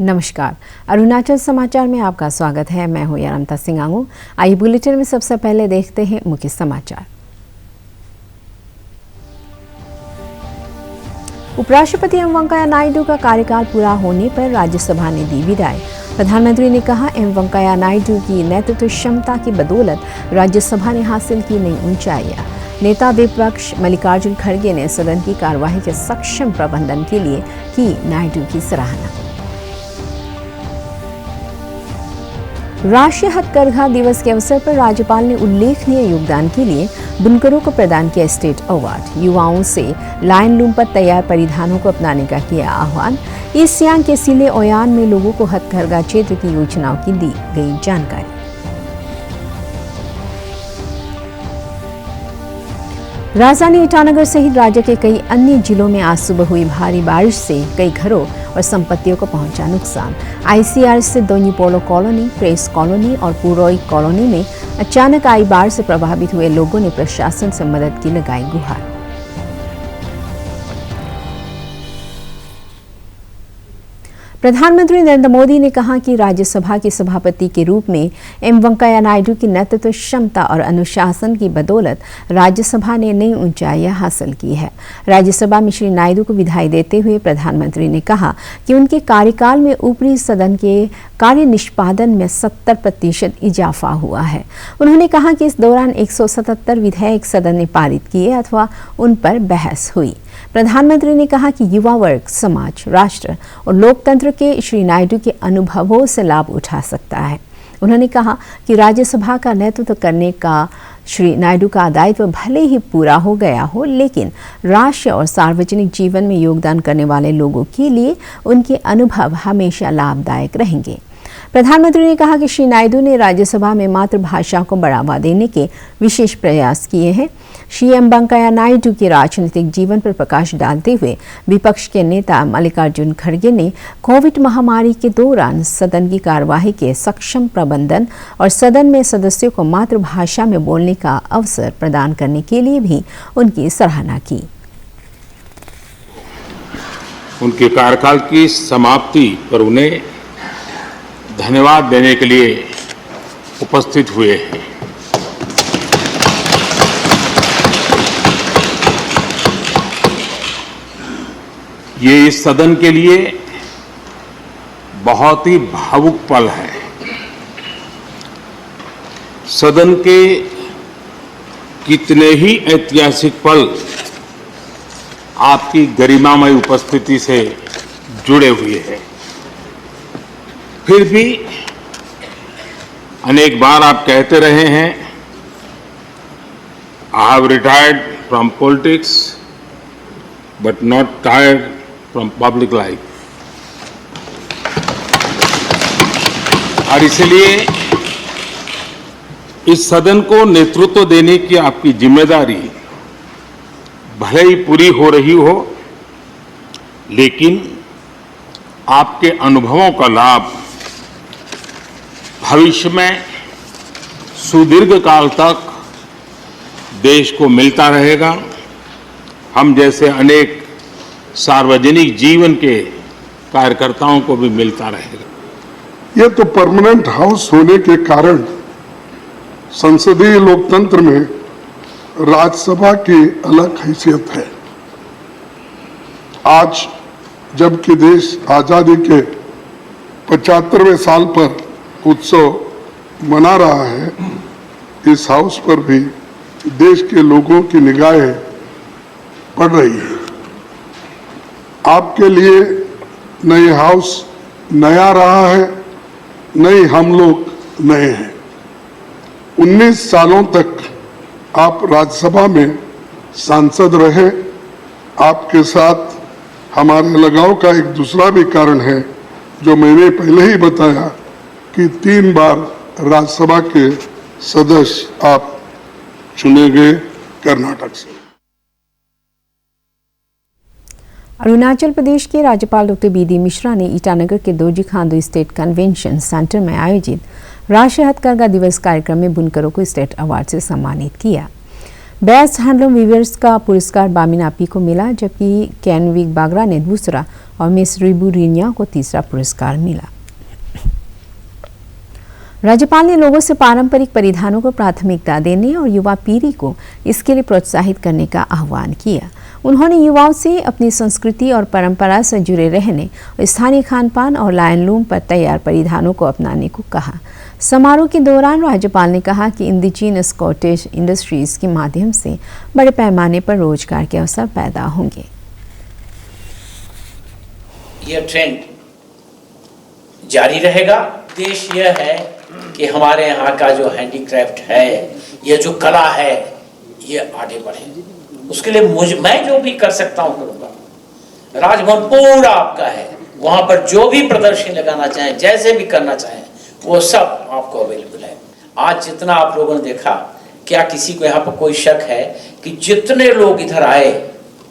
नमस्कार, अरुणाचल समाचार में आपका स्वागत है। मैं हूं यारमता सिंह आंगू। आइए बुलेटिन में सबसे पहले देखते हैं मुख्य समाचार। उपराष्ट्रपति एम वेंकैया नायडू का कार्यकाल पूरा होने पर राज्यसभा ने दी विदाई। प्रधानमंत्री ने कहा, एम वेंकैया नायडू की नेतृत्व क्षमता की बदौलत राज्यसभा ने हासिल की नई ऊंचाइयां। नेता विपक्ष मल्लिकार्जुन खड़गे ने सदन की कार्यवाही के सक्षम प्रबंधन के लिए की नायडू की सराहना। राष्ट्रीय हथकरघा दिवस के अवसर पर राज्यपाल ने उल्लेखनीय योगदान के लिए बुनकरों को प्रदान किया स्टेट अवार्ड। युवाओं से लायन लूम पर तैयार परिधानों को अपनाने का किया आह्वान। ईस्ट सियांग के सिले ओयान में लोगों को हथकरघा क्षेत्र की योजनाओं की दी गई जानकारी। राजधानी ईटानगर सहित राज्य के कई अन्य जिलों में आज सुबह हुई भारी बारिश से कई घरों और संपत्तियों को पहुंचा नुकसान। आईसीआर से दोनी पोलो कॉलोनी, प्रेस कॉलोनी और पुरोई कॉलोनी में अचानक आई बाढ़ से प्रभावित हुए लोगों ने प्रशासन से मदद की लगाई गुहार। प्रधानमंत्री नरेंद्र मोदी ने कहा कि राज्यसभा के सभापति के रूप में एम वेंकैया नायडू की नेतृत्व क्षमता और अनुशासन की बदौलत राज्यसभा ने नई ऊंचाइयां हासिल की है। राज्यसभा में श्री नायडू को विदाई देते हुए प्रधानमंत्री ने कहा कि उनके कार्यकाल में ऊपरी सदन के कार्य निष्पादन में 70% इजाफा हुआ है। उन्होंने कहा कि इस दौरान 177 विधेयक सदन ने पारित किए अथवा उन पर बहस हुई। प्रधानमंत्री ने कहा कि युवा वर्ग समाज, राष्ट्र और लोकतंत्र के श्री नायडू के अनुभवों से लाभ उठा सकता है। उन्होंने कहा कि राज्यसभा का नेतृत्व करने का श्री नायडू का दायित्व भले ही पूरा हो गया हो, लेकिन राष्ट्र और सार्वजनिक जीवन में योगदान करने वाले लोगों के लिए उनके अनुभव हमेशा लाभदायक रहेंगे। प्रधानमंत्री ने कहा कि श्री नायडू ने राज्यसभा में मातृभाषा को बढ़ावा देने के विशेष प्रयास किए हैं। श्री एम वेंकैया नायडू के राजनीतिक जीवन पर प्रकाश डालते हुए विपक्ष के नेता मल्लिकार्जुन खड़गे ने कोविड महामारी के दौरान सदन की कार्यवाही के सक्षम प्रबंधन और सदन में सदस्यों को मातृभाषा में बोलने का अवसर प्रदान करने के लिए भी उनकी सराहना की। उनके कार्यकाल की समाप्ति पर उन्हें धन्यवाद देने के लिए उपस्थित हुए हैं। ये इस सदन के लिए बहुत ही भावुक पल है। सदन के कितने ही ऐतिहासिक पल आपकी गरिमामय उपस्थिति से जुड़े हुए हैं। फिर भी अनेक बार आप कहते रहे हैं, I have retired from politics but not tired from public life. और इसलिए इस सदन को नेतृत्व देने की आपकी जिम्मेदारी भले ही पूरी हो रही हो, लेकिन आपके अनुभवों का लाभ भविष्य में सुदीर्घ काल तक देश को मिलता रहेगा। हम जैसे अनेक सार्वजनिक जीवन के कार्यकर्ताओं को भी मिलता रहेगा। ये तो परमानेंट हाउस होने के कारण संसदीय लोकतंत्र में राज्यसभा की अलग हैसियत है। आज जबकि देश आजादी के 75वें साल पर उत्सव मना रहा है, इस हाउस पर भी देश के लोगों की निगाहें पड़ रही है। आपके लिए नए हाउस नया रहा है, नए हम लोग नए हैं। 19 सालों तक आप राज्यसभा में सांसद रहे। आपके साथ हमारे लगाव का एक दूसरा भी कारण है, जो मैंने पहले ही बताया कि 3 बार राज्यसभा के सदस्य आप चुने गए कर्नाटक से। अरुणाचल प्रदेश के राज्यपाल डॉक्टर बी.डी. मिश्रा ने ईटानगर के Dorji Khandu state convention centre में आयोजित राष्ट्रीय हथकरघा दिवस कार्यक्रम में बुनकरों को स्टेट अवार्ड से सम्मानित किया। बेस्ट हैंडलूम वीवर्स का पुरस्कार बामिन आपी को मिला, जबकि कैनविक बागरा ने दूसरा और मिस रिबू रिनिया को तीसरा पुरस्कार मिला। राज्यपाल ने लोगों से पारंपरिक परिधानों को प्राथमिकता देने और युवा पीढ़ी को इसके लिए प्रोत्साहित करने का आह्वान किया। उन्होंने युवाओं से अपनी संस्कृति और परंपरा से जुड़े रहने और स्थानीय खानपान और लायनलूम पर तैयार परिधानों को अपनाने को कहा। समारोह के दौरान राज्यपाल ने कहा कि इंडिजिनस कॉटेज इंडस्ट्रीज के माध्यम से बड़े पैमाने पर रोजगार के अवसर पैदा होंगे। यह ट्रेंड जारी रहेगा। देश यह है कि हमारे यहाँ का जो हैंडीक्राफ्ट है, यह जो कला है, ये आगे बढ़े। उसके लिए मैं जो भी कर सकता हूँ करूँगा। राजभवन पूरा आपका है, वहाँ पर जो भी प्रदर्शनी लगाना चाहें, जैसे भी करना चाहें, वो सब आपको अवेलेबल है। आज जितना आप लोगों ने देखा, क्या किसी को यहाँ पर कोई शक है कि जितने लोग इधर आए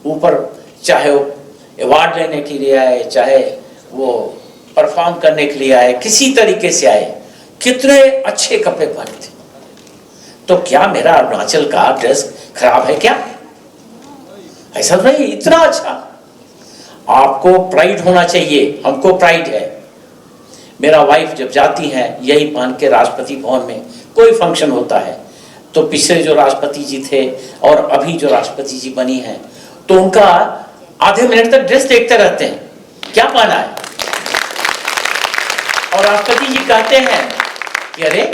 ऊपर, चाहे वो अवार्ड लेने के लिए आए, चाहे वो परफॉर्म करने के लिए आए, किसी तरीके से आए, कितने अच्छे कपड़े पहने थे। तो क्या मेरा अरुणाचल का ड्रेस खराब है क्या? ऐसा नहीं, इतना अच्छा। आपको प्राइड होना चाहिए, हमको प्राइड है। मेरा वाइफ जब जाती है यही पहन के राष्ट्रपति भवन में कोई फंक्शन होता है, तो पिछले जो राष्ट्रपति जी थे और अभी जो राष्ट्रपति जी बनी हैं, तो उनका आधे मिनट तक ड्रेस देखते रहते हैं, क्या पहना है। और राष्ट्रपति जी कहते हैं कि अरे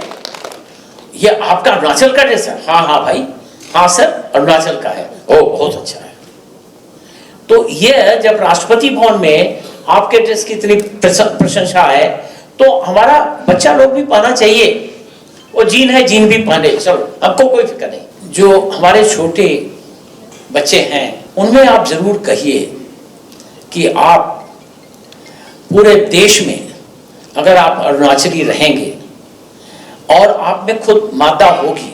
ये आपका अरुणाचल का ड्रेस है। हाँ हाँ भाई, हाँ सर, अरुणाचल का है। ओ, बहुत अच्छा है। तो ये जब राष्ट्रपति भवन में आपके ड्रेस की इतनी प्रशंसा है, तो हमारा बच्चा लोग भी पहनना चाहिए। वो जीन है, जीन भी पहने, चलो, हमको कोई फिक्र नहीं। जो हमारे छोटे बच्चे हैं, उनमें आप जरूर कहिए कि आप पूरे देश में अगर आप अरुणाचली रहेंगे और आप में खुद मादा होगी,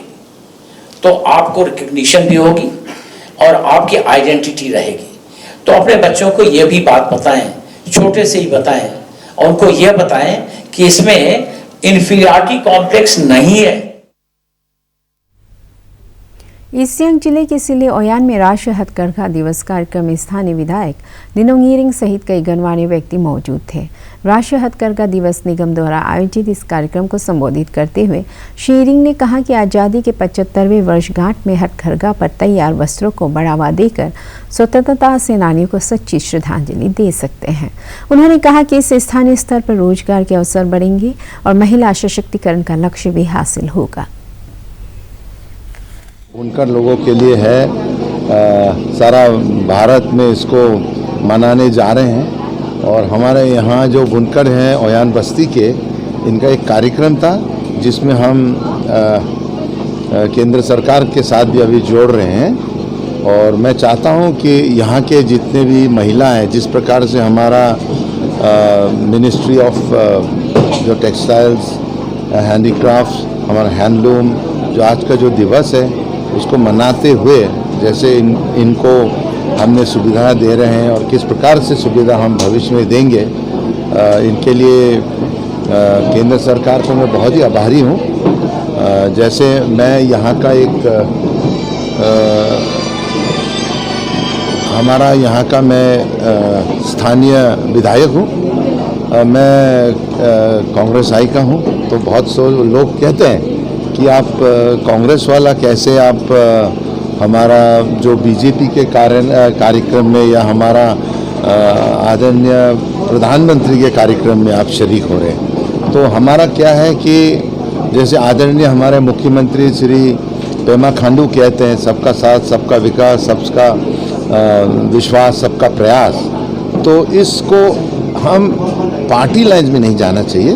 तो आपको रिकग्निशन भी होगी और आपकी आइडेंटिटी रहेगी। तो अपने बच्चों को यह भी बात बताएं, छोटे से ही बताएं, और उनको यह बताएं कि इसमें इन्फीरियरिटी कॉम्प्लेक्स नहीं है। ईस्ट सियांग जिले के सिले ओयान में राष्ट्रीय हथकरघा दिवस कार्यक्रम में स्थानीय विधायक निनोंग इरिंग सहित कई गणमान्य व्यक्ति मौजूद थे। राष्ट्रीय हथकरघा दिवस निगम द्वारा आयोजित इस कार्यक्रम को संबोधित करते हुए श्री इरिंग ने कहा कि आज़ादी के 75वें वर्षगांठ में हथकरघा पर तैयार वस्त्रों को बढ़ावा देकर स्वतंत्रता सेनानियों को सच्ची श्रद्धांजलि दे सकते हैं। उन्होंने कहा कि इससे स्थानीय स्तर पर रोजगार के अवसर बढ़ेंगे और महिला सशक्तिकरण का लक्ष्य भी हासिल होगा। बुनकर लोगों के लिए है, सारा भारत में इसको मनाने जा रहे हैं। और हमारे यहाँ जो बुनकर हैं ओयान बस्ती के, इनका एक कार्यक्रम था जिसमें हम केंद्र सरकार के साथ भी अभी जोड़ रहे हैं। और मैं चाहता हूँ कि यहाँ के जितने भी महिला हैं, जिस प्रकार से हमारा मिनिस्ट्री ऑफ जो टेक्सटाइल्स, हैंडीक्राफ्ट्स, हमारा हैंडलूम, जो आज का जो दिवस है उसको मनाते हुए जैसे इनको हमने सुविधा दे रहे हैं और किस प्रकार से सुविधा हम भविष्य में देंगे, इनके लिए केंद्र सरकार को मैं बहुत ही आभारी हूँ। जैसे मैं यहाँ का एक हमारा यहाँ का मैं स्थानीय विधायक हूँ, मैं कांग्रेस आई का हूँ। तो बहुत से लोग कहते हैं कि आप कांग्रेस वाला कैसे आप हमारा जो बीजेपी के कार्यक्रम में या हमारा आदरणीय प्रधानमंत्री के कार्यक्रम में आप शरीक हो रहे हैं। तो हमारा क्या है कि जैसे आदरणीय हमारे मुख्यमंत्री श्री पेमा खांडू कहते हैं, सबका साथ, सबका विकास, सबका विश्वास, सबका प्रयास। तो इसको हम पार्टी लाइन्स में नहीं जाना चाहिए,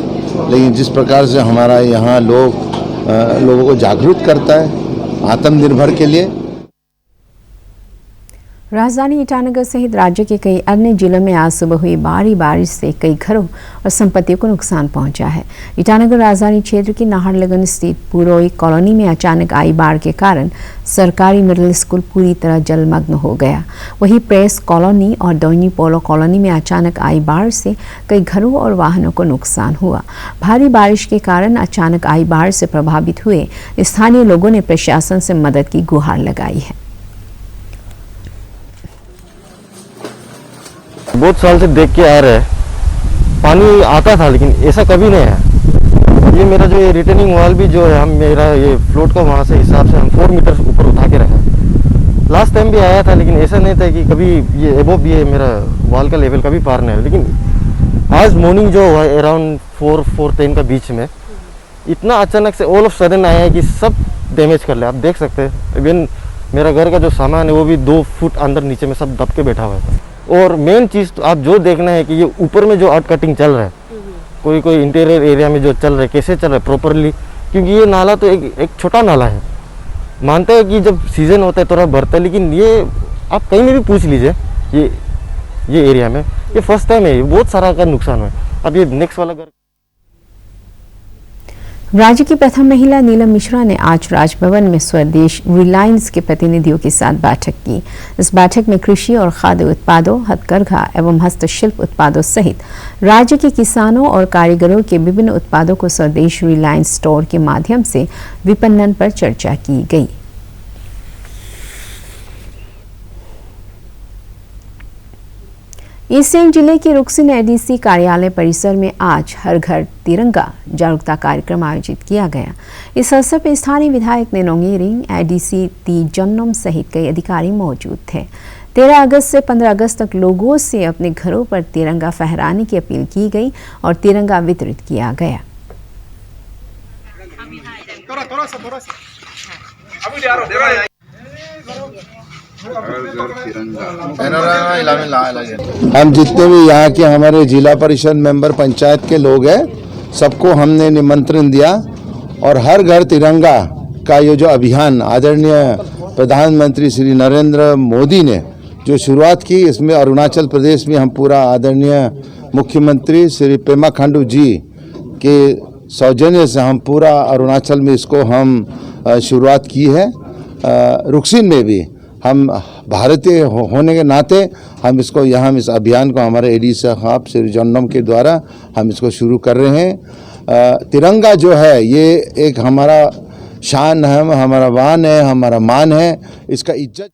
लेकिन जिस प्रकार से हमारा यहाँ लोगों को जागरूक करता है आत्मनिर्भर के लिए। राजधानी ईटानगर सहित राज्य के कई अन्य जिलों में आज सुबह हुई भारी बारिश से कई घरों और संपत्तियों को नुकसान पहुंचा है। ईटानगर राजधानी क्षेत्र की नाहरलगुन स्थित पुरोई कॉलोनी में अचानक आई बाढ़ के कारण सरकारी मिडिल स्कूल पूरी तरह जलमग्न हो गया। वहीं प्रेस कॉलोनी और दोनी पोलो कॉलोनी में अचानक आई बाढ़ से कई घरों और वाहनों को नुकसान हुआ। भारी बारिश के कारण अचानक आई बाढ़ से प्रभावित हुए स्थानीय लोगों ने प्रशासन से मदद की गुहार लगाई है। बहुत साल से देख के आ रहे हैं, पानी आता था लेकिन ऐसा कभी नहीं है। ये मेरा जो ये रिटर्निंग वॉल भी जो है, हम मेरा ये फ्लोट का वहाँ से हिसाब से हम 4 मीटर ऊपर उठा के रखे। लास्ट टाइम भी आया था लेकिन ऐसा नहीं था कि कभी ये एबोव ये मेरा वॉल का लेवल कभी पार नहीं है। लेकिन आज मॉर्निंग जो हुआ अराउंड 4-4:10 का बीच में इतना अचानक से ऑल ऑफ सडन आया है कि सब डैमेज कर ले। आप देख सकते हैं इवन मेरा घर का जो सामान है वो भी 2 फुट अंदर नीचे में सब दब के बैठा हुआ है। और मेन चीज़ तो आप जो देखना है कि ये ऊपर में जो आर्ट कटिंग चल रहा है, कोई इंटीरियर एरिया में जो चल रहा है कैसे चल रहा है प्रॉपरली, क्योंकि ये नाला तो एक छोटा नाला है। मानते हैं कि जब सीजन होता है थोड़ा भरता है, लेकिन ये आप कहीं में भी पूछ लीजिए ये एरिया में ये फर्स्ट टाइम है, बहुत सारा का नुकसान हुआ है। अब ये नेक्स्ट वाला घर। राज्य की प्रथम महिला नीलम मिश्रा ने आज राजभवन में स्वदेश रिलायंस के प्रतिनिधियों के साथ बैठक की। इस बैठक में कृषि और खाद्य उत्पादों, हथकरघा एवं हस्तशिल्प उत्पादों सहित राज्य के किसानों और कारीगरों के विभिन्न उत्पादों को स्वदेश रिलायंस स्टोर के माध्यम से विपणन पर चर्चा की गई। ईस्ट सियांग जिले के रुकसिन एडीसी कार्यालय परिसर में आज हर घर तिरंगा जागरूकता कार्यक्रम आयोजित किया गया। इस अवसर पर स्थानीय विधायक निनोंग इरिंग, एडीसी टी जन्नम सहित कई अधिकारी मौजूद थे। 13 अगस्त से 15 अगस्त तक लोगों से अपने घरों पर तिरंगा फहराने की अपील की गई और तिरंगा वितरित किया गया। हम जितने भी यहाँ के हमारे जिला परिषद मेंबर पंचायत के लोग हैं सबको हमने निमंत्रण दिया और हर घर तिरंगा का ये जो अभियान आदरणीय प्रधानमंत्री श्री नरेंद्र मोदी ने जो शुरुआत की, इसमें अरुणाचल प्रदेश में हम पूरा आदरणीय मुख्यमंत्री श्री पेमा खांडू जी के सौजन्य से हम पूरा अरुणाचल में इसको हम शुरुआत की है। रुकसिन में भी हम भारतीय होने के नाते हम इसको यहाँ इस अभियान को हमारे एडी साहब श्री जन्नम के द्वारा हम इसको शुरू कर रहे हैं। तिरंगा जो है ये एक हमारा शान है, हमारा वान है, हमारा मान है, इसका इज्जत।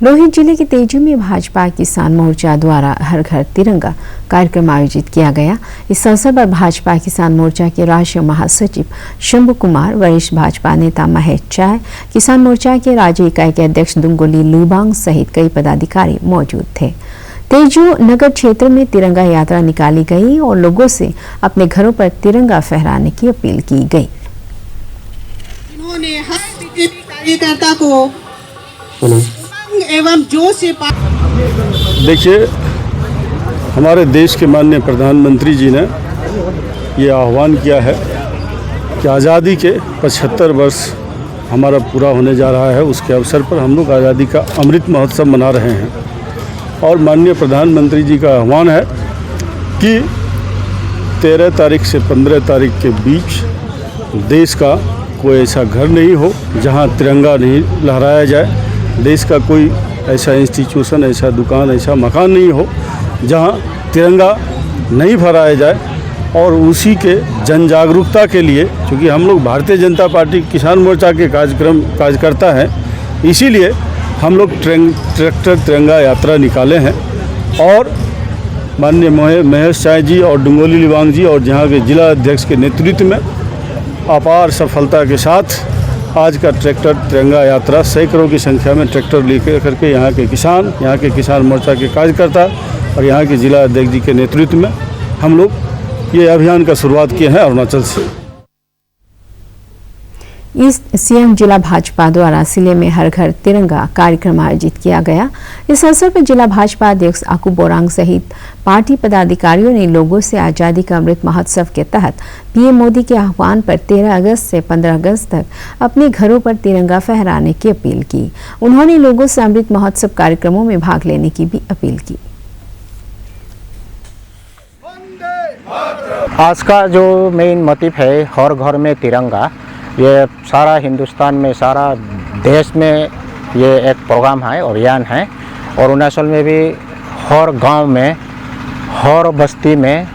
लोहित जिले के तेजू में भाजपा किसान मोर्चा द्वारा हर घर तिरंगा कार्यक्रम आयोजित किया गया। इस अवसर पर भाजपा किसान मोर्चा के राष्ट्रीय महासचिव शंभू कुमार, वरिष्ठ भाजपा नेता महेश चाय, किसान मोर्चा के राज्य इकाई के अध्यक्ष दुंगोली लुबांग सहित कई पदाधिकारी मौजूद थे। तेजू नगर क्षेत्र में तिरंगा यात्रा निकाली गई और लोगों से अपने घरों पर तिरंगा फहराने की अपील की गई। इन्होंने हर बीजेपी कार्यकर्ता को एवं जोश से देखिए, हमारे देश के माननीय प्रधानमंत्री जी ने ये आह्वान किया है कि आज़ादी के 75 वर्ष हमारा पूरा होने जा रहा है। उसके अवसर पर हम लोग आज़ादी का अमृत महोत्सव मना रहे हैं और माननीय प्रधानमंत्री जी का आह्वान है कि 13 तारीख से 15 तारीख के बीच देश का कोई ऐसा घर नहीं हो जहां तिरंगा नहीं लहराया जाए। देश का कोई ऐसा इंस्टीट्यूशन, ऐसा दुकान, ऐसा मकान नहीं हो जहां तिरंगा नहीं फहराया जाए। और उसी के जन जागरूकता के लिए, क्योंकि हम लोग भारतीय जनता पार्टी किसान मोर्चा के कार्यकर्ता हैं, इसीलिए हम लोग ट्रैक्टर तिरंगा यात्रा निकाले हैं और माननीय महेश चाय जी और डुंगोली लिबांग जी और जहाँ के जिला अध्यक्ष के नेतृत्व में अपार सफलता के साथ आज का ट्रैक्टर तिरंगा यात्रा सैकड़ों की संख्या में ट्रैक्टर लेकर करके यहाँ के किसान, यहाँ के किसान मोर्चा के कार्यकर्ता और यहाँ के जिला अध्यक्ष जी के नेतृत्व में हम लोग ये अभियान का शुरुआत किए हैं अरुणाचल से। ईस्ट सियांग जिला भाजपा द्वारा जिले में हर घर तिरंगा कार्यक्रम आयोजित किया गया। इस अवसर पर जिला भाजपा अध्यक्ष आकू बोरांग सहित पार्टी पदाधिकारियों ने लोगों से आज़ादी का अमृत महोत्सव के तहत पीएम मोदी के आह्वान पर 13 अगस्त से 15 अगस्त तक अपने घरों पर तिरंगा फहराने की अपील की। उन्होंने लोगों से अमृत महोत्सव कार्यक्रमों में भाग लेने की भी अपील की। आज का जो मेन मोटिव है हर घर में तिरंगा, ये सारा हिंदुस्तान में, सारा देश में ये एक प्रोग्राम है, अभियान है। और अरुणाचल में भी हर गांव में, हर बस्ती में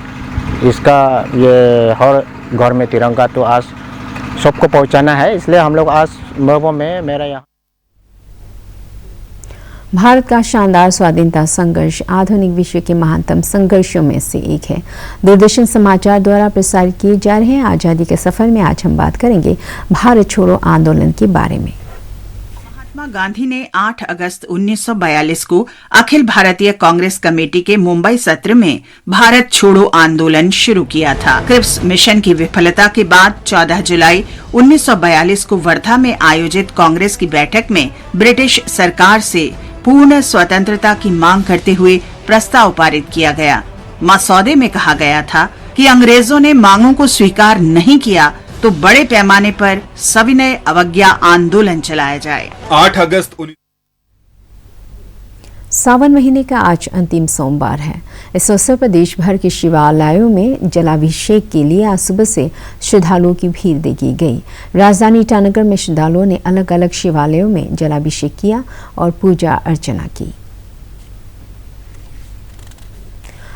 इसका ये हर घर में तिरंगा तो आज सबको पहुंचाना है। इसलिए हम लोग आज महोबा में मेरा यहाँ भारत का शानदार स्वाधीनता संघर्ष आधुनिक विश्व के महानतम संघर्षों में से एक है। दूरदर्शन समाचार द्वारा प्रसारित किए जा रहे आज़ादी के सफर में आज हम बात करेंगे भारत छोड़ो आंदोलन के बारे में। महात्मा गांधी ने 8 अगस्त 1942 को अखिल भारतीय कांग्रेस कमेटी के मुंबई सत्र में भारत छोड़ो आंदोलन शुरू किया था। क्रिप्स मिशन की विफलता के बाद 14 जुलाई 1942 को वर्धा में आयोजित कांग्रेस की बैठक में ब्रिटिश सरकार से पूर्ण स्वतंत्रता की मांग करते हुए प्रस्ताव पारित किया गया। मसौदे में कहा गया था कि अंग्रेजों ने मांगों को स्वीकार नहीं किया तो बड़े पैमाने पर सविनय अवज्ञा आंदोलन चलाया जाए। 8 अगस्त सावन महीने का आज अंतिम सोमवार है। इस अवसर पर देश भर के शिवालयों में जलाभिषेक के लिए आज सुबह से श्रद्धालुओं की भीड़ देखी गई। राजधानी ईटानगर में श्रद्धालुओं ने अलग अलग शिवालयों में जलाभिषेक किया और पूजा अर्चना की।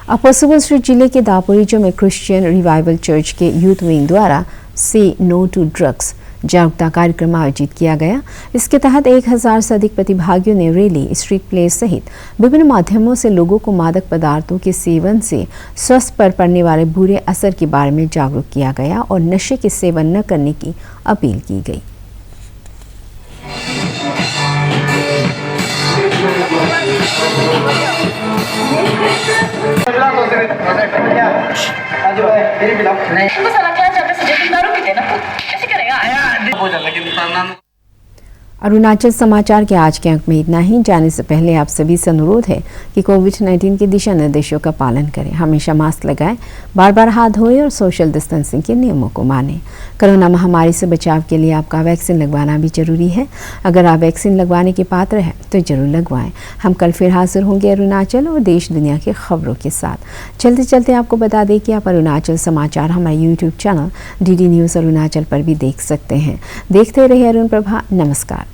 अपर सुबनसिरी जिले के दापोरिजो में क्रिश्चियन रिवाइवल चर्च के यूथ विंग द्वारा से नो टू ड्रग्स जागरूकता कार्यक्रम आयोजित किया गया। इसके तहत 1000 से अधिक प्रतिभागियों ने रैली, स्ट्रीट प्ले सहित विभिन्न माध्यमों से लोगों को मादक पदार्थों के सेवन से स्वास्थ्य पर पड़ने वाले बुरे असर के बारे में जागरूक किया गया और नशे के सेवन न करने की अपील की गई। अरुणाचल समाचार के आज के अंक में इतना ही। जाने से पहले आप सभी से अनुरोध है कि कोविड-19 के दिशा निर्देशों का पालन करें, हमेशा मास्क लगाएं, बार बार हाथ धोएं और सोशल डिस्टेंसिंग के नियमों को मानें। कोरोना महामारी से बचाव के लिए आपका वैक्सीन लगवाना भी जरूरी है। अगर आप वैक्सीन लगवाने के पात्र हैं तो जरूर लगवाएं। हम कल फिर हाजिर होंगे अरुणाचल और देश दुनिया की खबरों के साथ। चलते चलते आपको बता दें कि आप अरुणाचल समाचार हमारे YouTube channel DD news Arunachal पर भी देख सकते हैं। देखते रहिए अरुण प्रभा। नमस्कार।